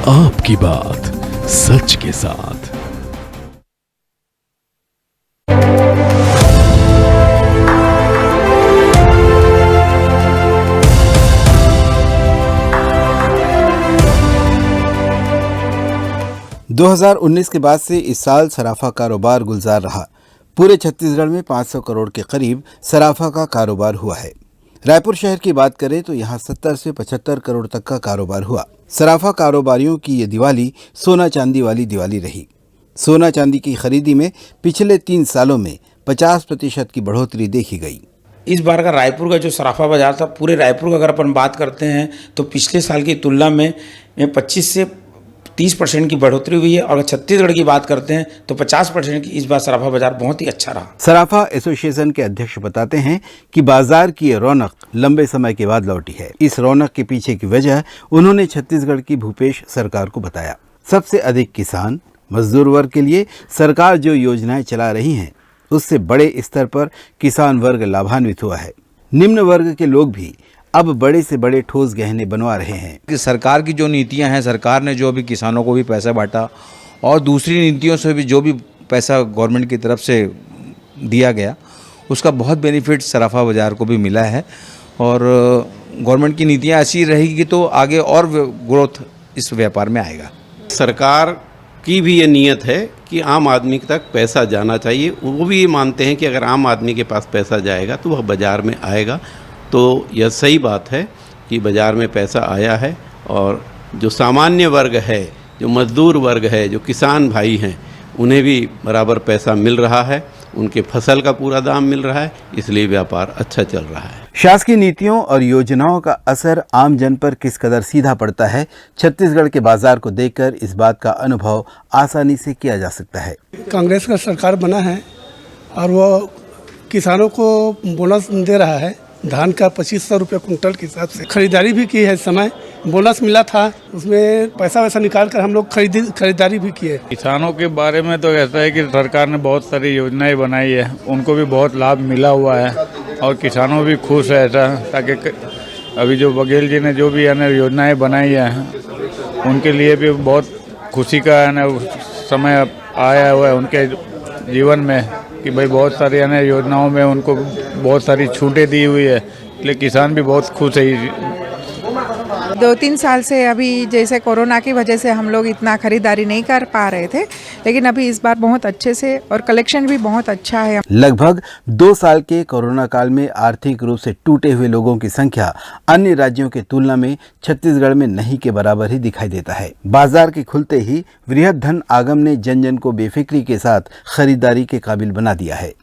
आपकी बात सच के साथ। दो 2019 के बाद से इस साल सराफा कारोबार गुलजार रहा। पूरे छत्तीसगढ़ में 500 करोड़ के करीब सराफा का कारोबार हुआ है। रायपुर शहर की बात करें तो यहाँ 70 से 75 करोड़ तक का कारोबार हुआ। सराफा कारोबारियों की ये दिवाली सोना चांदी वाली दिवाली रही। सोना चांदी की खरीदी में पिछले 3 सालों में 50% की बढ़ोतरी देखी गई। इस बार का रायपुर का जो सराफा बाजार था, पूरे रायपुर का अगर अपन बात करते हैं तो पिछले साल की तुलना में 25 से 30% की बढ़ोतरी हुई है। और छत्तीसगढ़ की बात करते हैं तो 50% की इस बार सराफा बाजार बहुत ही अच्छा रहा। सराफा एसोसिएशन के अध्यक्ष बताते हैं कि बाजार की ये रौनक लंबे समय के बाद लौटी है। इस रौनक के पीछे की वजह उन्होंने छत्तीसगढ़ की भूपेश सरकार को बताया। सबसे अधिक किसान मजदूर वर्ग के लिए सरकार जो योजनाएं चला रही हैं, उससे बड़े स्तर पर किसान वर्ग लाभान्वित हुआ है। निम्न वर्ग के लोग भी अब बड़े से बड़े ठोस गहने बनवा रहे हैं। कि सरकार की जो नीतियां हैं, सरकार ने जो भी किसानों को भी पैसा बांटा और दूसरी नीतियों से भी जो भी पैसा गवर्नमेंट की तरफ से दिया गया, उसका बहुत बेनिफिट सराफा बाज़ार को भी मिला है। और गवर्नमेंट की नीतियां ऐसी रहेगी तो आगे और ग्रोथ इस व्यापार में आएगा। सरकार की भी ये नीयत है कि आम आदमी तक पैसा जाना चाहिए। वो भी ये मानते हैं कि अगर आम आदमी के पास पैसा जाएगा तो वह बाज़ार में आएगा। तो यह सही बात है कि बाज़ार में पैसा आया है और जो सामान्य वर्ग है, जो मजदूर वर्ग है, जो किसान भाई हैं, उन्हें भी बराबर पैसा मिल रहा है। उनके फसल का पूरा दाम मिल रहा है, इसलिए व्यापार अच्छा चल रहा है। शासकीय नीतियों और योजनाओं का असर आम जन पर किस कदर सीधा पड़ता है, छत्तीसगढ़ के बाजार को देखकर इस बात का अनुभव आसानी से किया जा सकता है। कांग्रेस का सरकार बना है और वो किसानों को बोनस दे रहा है। धान का 2500 रुपये कुंटल के हिसाब से खरीदारी भी की है। इस समय बोनस मिला था, उसमें पैसा वैसा निकाल कर हम लोग खरीदारी भी किए। किसानों के बारे में तो ऐसा है कि सरकार ने बहुत सारी योजनाएं बनाई है, उनको भी बहुत लाभ मिला हुआ है और किसानों भी खुश है ऐसा। ताकि अभी जो बघेल जी ने जो भी योजनाएं बनाई है, उनके लिए भी बहुत खुशी का समय आया हुआ है उनके जीवन में कि भाई बहुत सारी योजनाओं में उनको बहुत सारी छूटें दी हुई है, इसलिए किसान भी बहुत खुश है। 2-3 साल से अभी जैसे कोरोना की वजह से हम लोग इतना खरीदारी नहीं कर पा रहे थे, लेकिन अभी इस बार बहुत अच्छे से और कलेक्शन भी बहुत अच्छा है। लगभग 2 साल के कोरोना काल में आर्थिक रूप से टूटे हुए लोगों की संख्या अन्य राज्यों की तुलना में छत्तीसगढ़ में नहीं के बराबर ही दिखाई देता है। बाजार के खुलते ही वृहद धन आगम ने जन जन को बेफिक्री के साथ खरीदारी के काबिल बना दिया है।